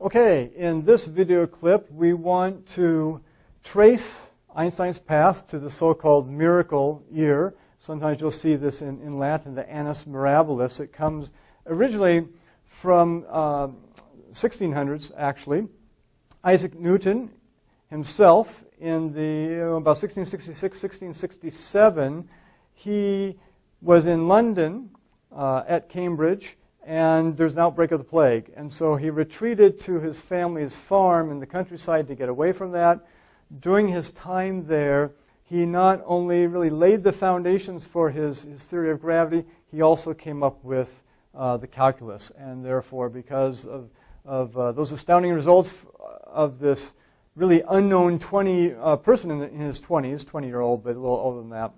Okay, in this video clip, we want to trace Einstein's path to the so-called miracle year. Sometimes you'll see this in Latin, the annus mirabilis. It comes originally from 1600s, actually. Isaac Newton himself, in the about 1666, 1667, he was in London at Cambridge, and there's an outbreak of the plague. And so he retreated to his family's farm in the countryside to get away from that. During his time there, he not only really laid the foundations for his theory of gravity, he also came up with the calculus. And therefore, because of those astounding results of this really unknown person in his 20s, 20-year-old, but a little older than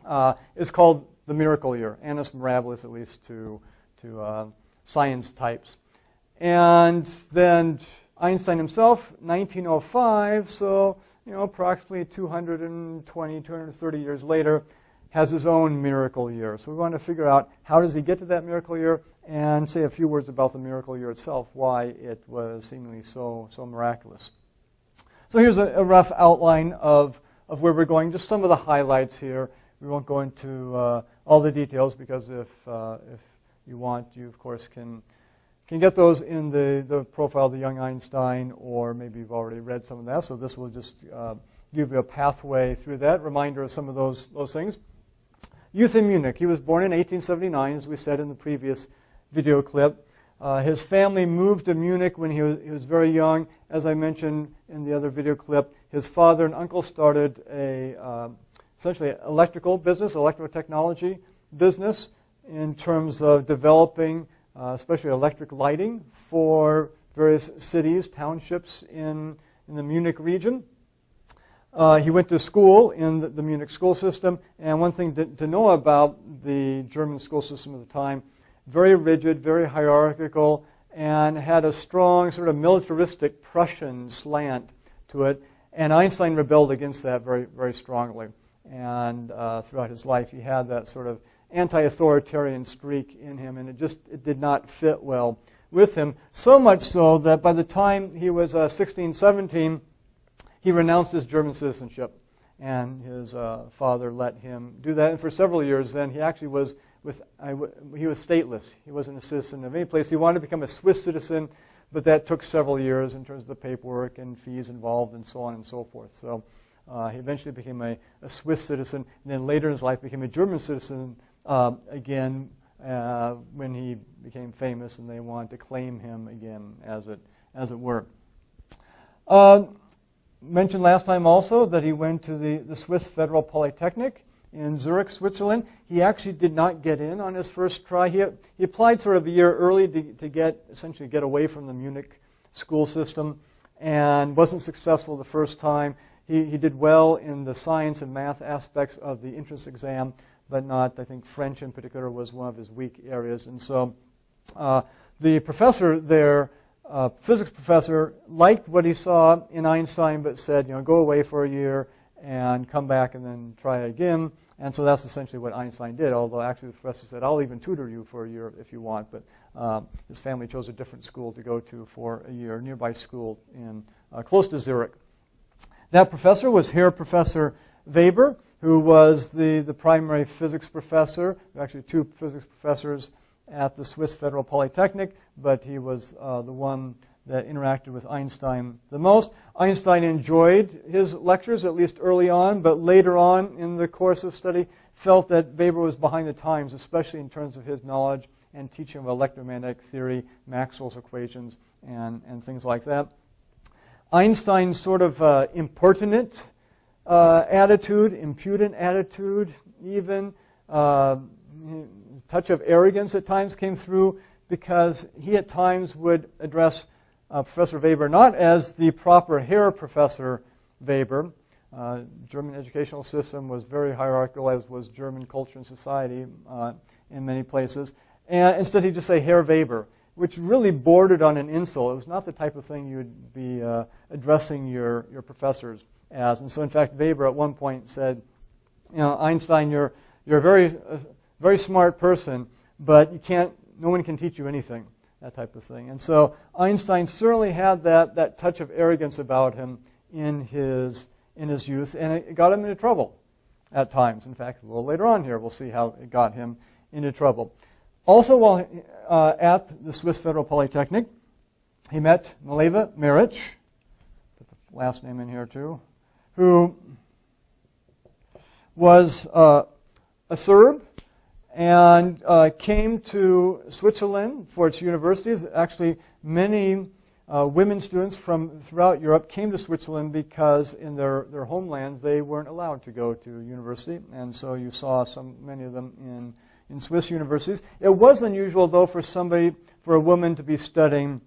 that, is called the miracle year, annus mirabilis, at least to science types. And then Einstein himself, 1905, so approximately 220, 230 years later, has his own miracle year. So we want to figure out how does he get to that miracle year and say a few words about the miracle year itself, why it was seemingly so miraculous. So here's a rough outline of where we're going, just some of the highlights here. We won't go into all the details because if you want, you of course can get those in the profile of the young Einstein, or maybe you've already read some of that. So this will just give you a pathway through that, reminder of some of those things. Youth in Munich. He was born in 1879, as we said in the previous video clip. His family moved to Munich when he was very young. As I mentioned in the other video clip, his father and uncle started essentially electrical business, electrical technology business, in terms of developing especially electric lighting for various cities, townships in the Munich region. He went to school in the Munich school system, and one thing to know about the German school system at the time, very rigid, very hierarchical, and had a strong sort of militaristic Prussian slant to it, and Einstein rebelled against that very, very strongly. And throughout his life, he had that sort of anti-authoritarian streak in him, and it did not fit well with him. So much so that by the time he was 16, 17, he renounced his German citizenship, and his father let him do that. And for several years, then he actually was he was stateless. He wasn't a citizen of any place. He wanted to become a Swiss citizen, but that took several years in terms of the paperwork and fees involved, and so on and so forth. So he eventually became a Swiss citizen, and then later in his life became a German citizen again when he became famous, and they wanted to claim him again, as it were. Mentioned last time also that he went to the Swiss Federal Polytechnic in Zurich, Switzerland. He actually did not get in on his first try. He applied sort of a year early to essentially get away from the Munich school system, and wasn't successful the first time. He did well in the science and math aspects of the entrance exam, but not, I think, French in particular was one of his weak areas. And so the professor there, physics professor, liked what he saw in Einstein, but said, go away for a year and come back and then try again. And so that's essentially what Einstein did, although actually the professor said, I'll even tutor you for a year if you want. But his family chose a different school to go to for a year, a nearby school in close to Zurich. That professor was Herr Professor Weber, who was the primary physics professor. There were actually two physics professors at the Swiss Federal Polytechnic, but he was the one that interacted with Einstein the most. Einstein enjoyed his lectures, at least early on, but later on in the course of study felt that Weber was behind the times, especially in terms of his knowledge and teaching of electromagnetic theory, Maxwell's equations, and things like that. Einstein's sort of impertinent attitude, impudent attitude, even touch of arrogance at times came through, because he at times would address Professor Weber not as the proper Herr Professor Weber. German educational system was very hierarchical, as was German culture and society in many places. And instead he'd just say Herr Weber, which really bordered on an insult. It was not the type of thing you would be addressing your professors as. And so in fact Weber at one point said, Einstein, you're a very smart person, but no one can teach you anything. that type of thing. And so Einstein certainly had that touch of arrogance about him in his youth, and it got him into trouble at times. In fact, a little later on here, we'll see how it got him into trouble. Also, while at the Swiss Federal Polytechnic, he met Mileva Maric, put the last name in here too, who was a Serb and came to Switzerland for its universities. Actually, many women students from throughout Europe came to Switzerland because in their homelands they weren't allowed to go to university, and so you saw many of them in Swiss universities. It was unusual, though, for a woman to be studying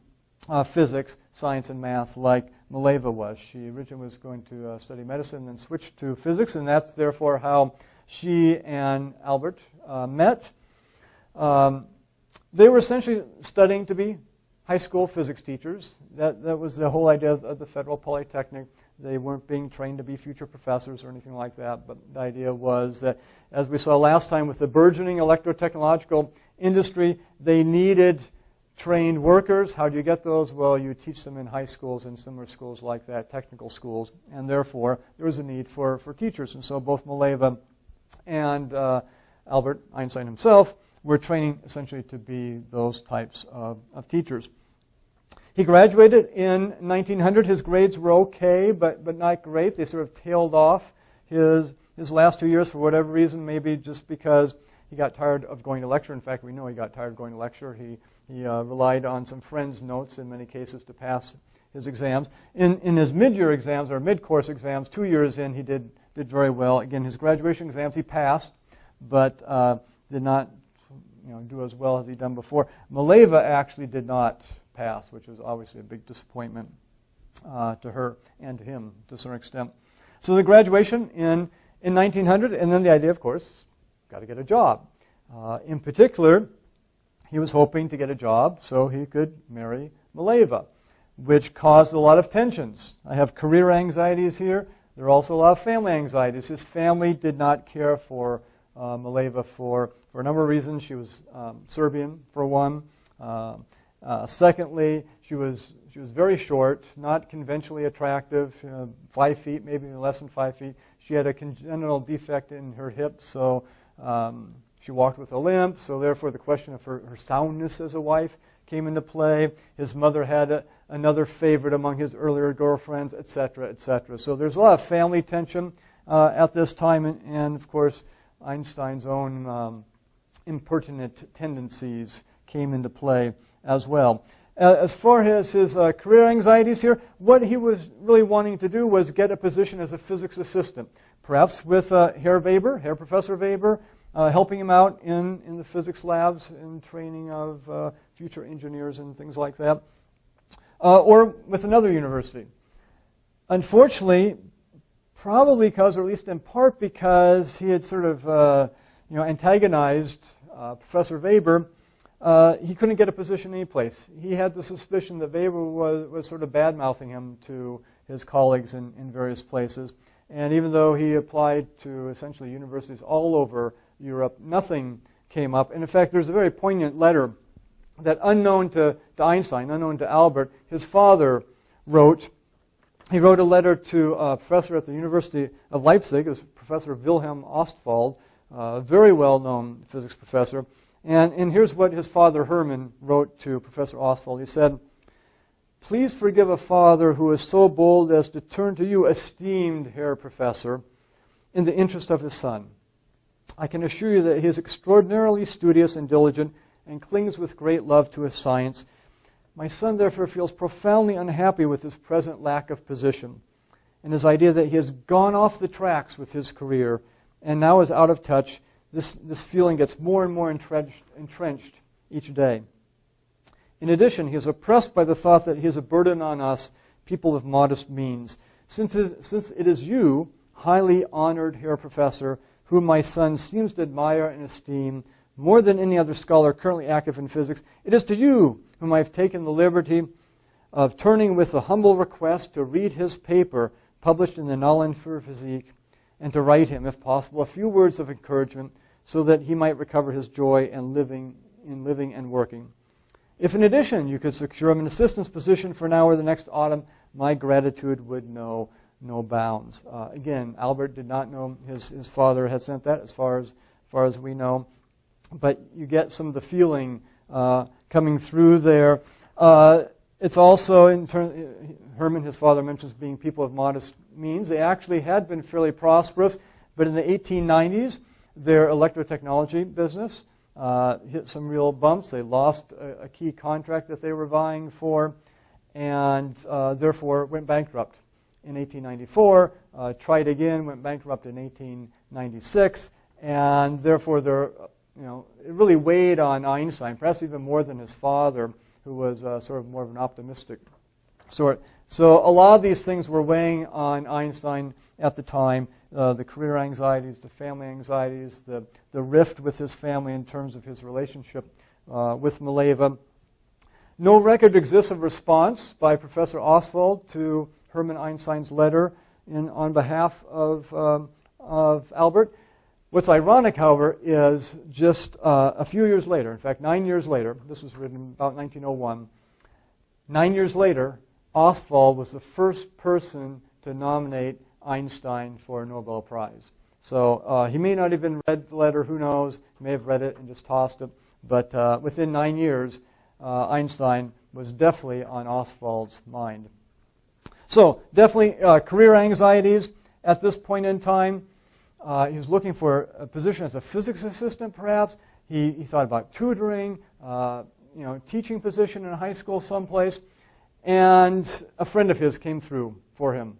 physics, science, and math like Mileva was. She originally was going to study medicine, then switched to physics, and that's therefore how she and Albert met. They were essentially studying to be high school physics teachers. That was the whole idea of the Federal Polytechnic. They weren't being trained to be future professors or anything like that, but the idea was that, as we saw last time with the burgeoning electrotechnological industry, they needed trained workers. How do you get those? Well, you teach them in high schools and similar schools like that, technical schools, and therefore there was a need for teachers. And so both Mileva and Albert Einstein himself were training essentially to be those types of teachers. He graduated in 1900. His grades were okay, but not great. They sort of tailed off his last 2 years for whatever reason, maybe just because he got tired of going to lecture. In fact, we know he got tired of going to lecture. He relied on some friends' notes in many cases to pass his exams. In his mid-year exams or mid-course exams, 2 years in, he did very well. Again, his graduation exams he passed, but did not do as well as he'd done before. Mileva actually did not pass, which was obviously a big disappointment to her and to him to a certain extent. So the graduation in 1900, and then the idea, of course, got to get a job. In particular, he was hoping to get a job so he could marry Mileva, which caused a lot of tensions. I have career anxieties here. There are also a lot of family anxieties. His family did not care for Mileva for a number of reasons. She was Serbian, for one. Secondly, she was very short, not conventionally attractive, 5 feet, maybe less than 5 feet. She had a congenital defect in her hip, so she walked with a limp. So therefore, the question of her soundness as a wife came into play. His mother had another favorite among his earlier girlfriends, etc., etc. So there's a lot of family tension at this time, and of course, Einstein's own impertinent tendencies came into play as well. As far as his career anxieties here, what he was really wanting to do was get a position as a physics assistant, perhaps with Herr Professor Weber, helping him out in the physics labs and training of future engineers and things like that, or with another university. Unfortunately, probably because, or at least in part because, he had sort of antagonized Professor Weber, he couldn't get a position any place. He had the suspicion that Weber was sort of bad-mouthing him to his colleagues in various places. And even though he applied to essentially universities all over Europe, nothing came up. And in fact, there's a very poignant letter that, unknown to Einstein, unknown to Albert, his father wrote. He wrote a letter to a professor at the University of Leipzig. It was Professor Wilhelm Ostwald, a very well-known physics professor. And here's what his father, Hermann, wrote to Professor Ostwald. He said, "Please forgive a father who is so bold as to turn to you, esteemed Herr Professor, in the interest of his son. I can assure you that he is extraordinarily studious and diligent and clings with great love to his science. My son, therefore, feels profoundly unhappy with his present lack of position and his idea that he has gone off the tracks with his career and now is out of touch. This feeling gets more and more entrenched each day. In addition, he is oppressed by the thought that he is a burden on us, people of modest means. Since it is you, highly honored Herr Professor, whom my son seems to admire and esteem more than any other scholar currently active in physics, it is to you whom I have taken the liberty of turning with a humble request to read his paper published in the Nachrichten für Physik, and to write him, if possible, a few words of encouragement so that he might recover his joy in living and working. If in addition you could secure him an assistant's position for now or the next autumn, my gratitude would know no bounds. Again, Albert did not know his father had sent that, as far as we know. But you get some of the feeling coming through there. It's also, Herman, his father, mentions being people of modest means. They actually had been fairly prosperous, but in the 1890s, their electrotechnology business hit some real bumps. They lost a key contract that they were vying for, and therefore went bankrupt in 1894, tried again, went bankrupt in 1896, and therefore it really weighed on Einstein, perhaps even more than his father, who was sort of more of an optimistic sort. So a lot of these things were weighing on Einstein at the time, the career anxieties, the family anxieties, the rift with his family in terms of his relationship with Mileva. No record exists of response by Professor Ostwald to Hermann Einstein's letter on behalf of Albert. What's ironic, however, is just a few years later, in fact, 9 years later, this was written about 1901, 9 years later, Ostwald was the first person to nominate Einstein for a Nobel Prize. So he may not have even read the letter, who knows, he may have read it and just tossed it, but within 9 years, Einstein was definitely on Ostwald's mind. So definitely career anxieties at this point in time. He was looking for a position as a physics assistant, perhaps. He thought about tutoring, teaching position in high school someplace. And a friend of his came through for him.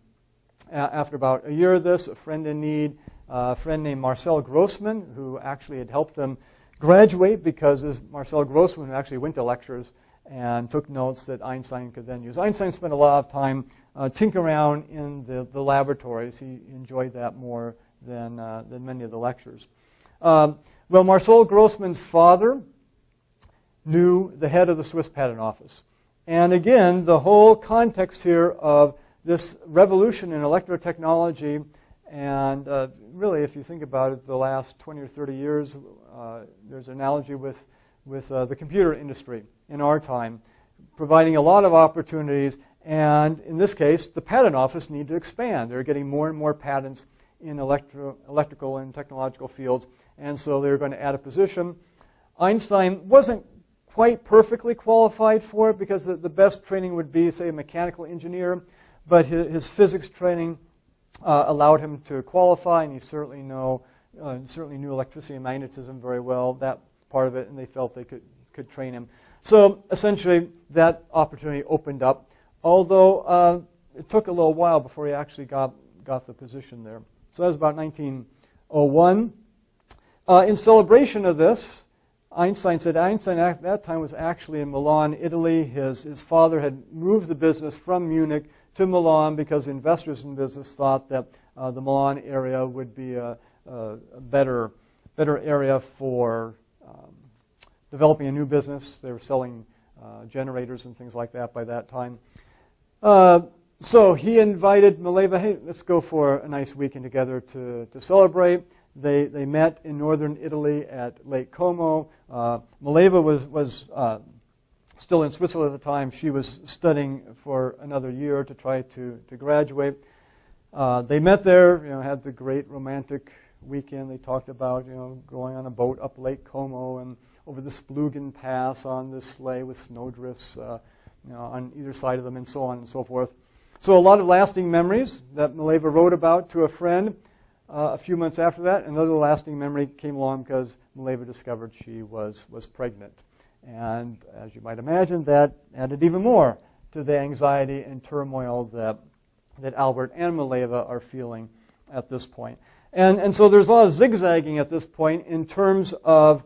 After about a year of this, a friend in need, a friend named Marcel Grossman, who actually had helped him graduate, because this Marcel Grossman who actually went to lectures and took notes that Einstein could then use. Einstein spent a lot of time tinkering around in the laboratories. He enjoyed that more than many of the lectures. Well, Marcel Grossman's father knew the head of the Swiss Patent Office. And again, the whole context here of this revolution in electrotechnology, and really, if you think about it, the last 20 or 30 years, there's an analogy with the computer industry in our time, providing a lot of opportunities. And in this case, the patent office needed to expand. They're getting more and more patents in electrical and technological fields, and so they were going to add a position. Einstein wasn't quite perfectly qualified for it, because the best training would be, say, a mechanical engineer, but his physics training allowed him to qualify, and he certainly knew electricity and magnetism very well, that part of it, and they felt they could train him. So essentially, that opportunity opened up, although it took a little while before he actually got the position there. So that was about 1901. In celebration of this, Einstein at that time was actually in Milan, Italy. His father had moved the business from Munich to Milan because investors in business thought that the Milan area would be a better area for developing a new business. They were selling generators and things like that by that time. So he invited Mileva, hey, let's go for a nice weekend together to celebrate. They met in northern Italy at Lake Como. Mileva was still in Switzerland at the time. She was studying for another year to try to graduate. They met there, had the great romantic weekend. They talked about, going on a boat up Lake Como and over the Splugen Pass on this sleigh with snowdrifts, on either side of them, and so on and so forth. So a lot of lasting memories that Mileva wrote about to a friend. A few months after that, another lasting memory came along because Mileva discovered she was pregnant. And as you might imagine, that added even more to the anxiety and turmoil that Albert and Mileva are feeling at this point. And so there's a lot of zigzagging at this point in terms of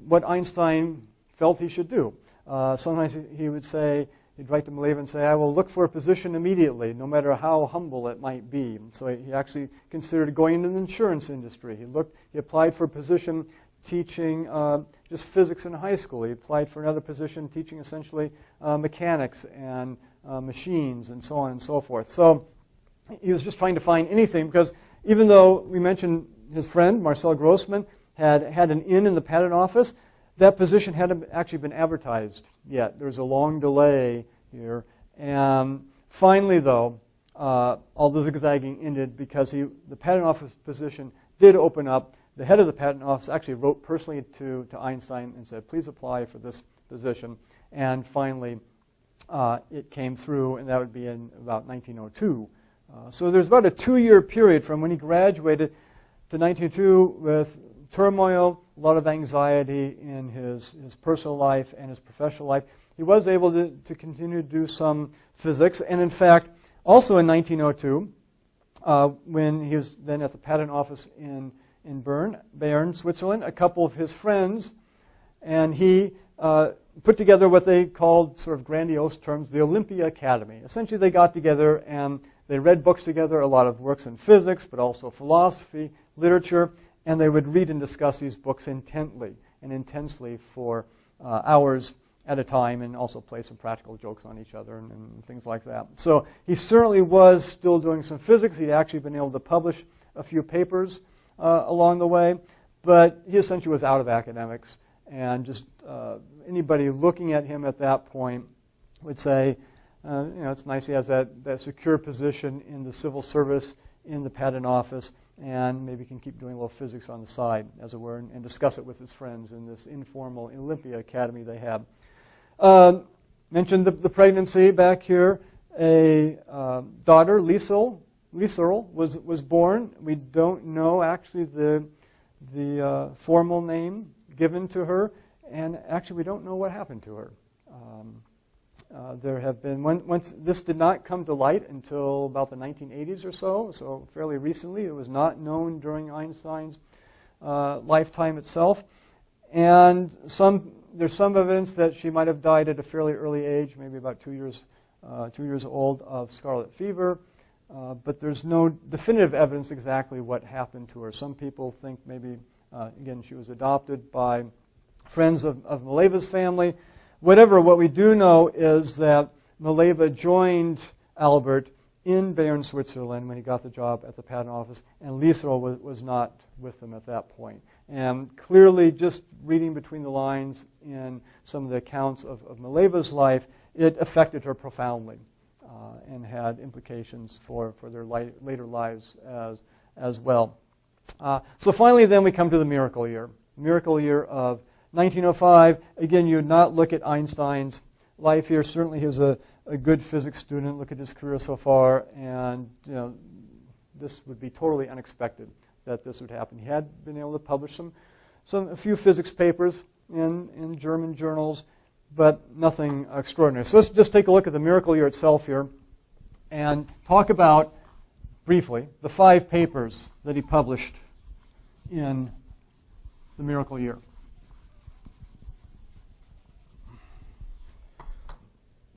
what Einstein felt he should do. Sometimes he would say, he'd write to Mileva and say, I will look for a position immediately, no matter how humble it might be. So he actually considered going into the insurance industry. He applied for a position teaching just physics in high school. He applied for another position teaching essentially mechanics and machines and so on and so forth. So he was just trying to find anything, because even though we mentioned his friend, Marcel Grossman, had an in the patent office, that position hadn't actually been advertised yet. There was a long delay here. And finally, though, all the zigzagging ended because the patent office position did open up. The head of the patent office actually wrote personally to Einstein and said, please apply for this position. And finally, it came through, and that would be in about 1902. So there's about a 2-year period from when he graduated to 1902 with turmoil, a lot of anxiety in his personal life and his professional life. He was able to continue to do some physics. And in fact, also in 1902, when he was then at the patent office in Bern, Switzerland, a couple of his friends and he put together what they called, sort of grandiose terms, the Olympia Academy. Essentially, they got together and they read books together, a lot of works in physics, but also philosophy, literature, and they would read and discuss these books intently and intensely for hours at a time, and also play some practical jokes on each other and things like that. So he certainly was still doing some physics. He'd actually been able to publish a few papers along the way, but he essentially was out of academics, and just anybody looking at him at that point would say, it's nice he has that secure position in the civil service, in the patent office, and maybe can keep doing a little physics on the side, as it were, and discuss it with his friends in this informal Olympia Academy they had. Mentioned the pregnancy back here. A daughter, Liesl, was born. We don't know actually the formal name given to her, and actually we don't know what happened to her. There have been, once this did not come to light until about the 1980s or so fairly recently. It was not known during Einstein's lifetime itself. And there's some evidence that she might have died at a fairly early age, maybe about 2 years old, of scarlet fever. But there's no definitive evidence exactly what happened to her. Some people think maybe, again, she was adopted by friends of Maleva's family. Whatever, what we do know is that Maleva joined Albert in Bern, Switzerland when he got the job at the patent office, and Liesl was not with them at that point. And clearly, just reading between the lines in some of the accounts of Maleva's life, it affected her profoundly and had implications for their later lives as well. So finally, then, we come to the miracle year. Miracle year of 1905. Again, you would not look at Einstein's life here. Certainly, he was a good physics student. Look at his career so far, and this would be totally unexpected that this would happen. He had been able to publish a few physics papers in German journals, but nothing extraordinary. So let's just take a look at the miracle year itself here and talk about, briefly, the 5 papers that he published in the miracle year.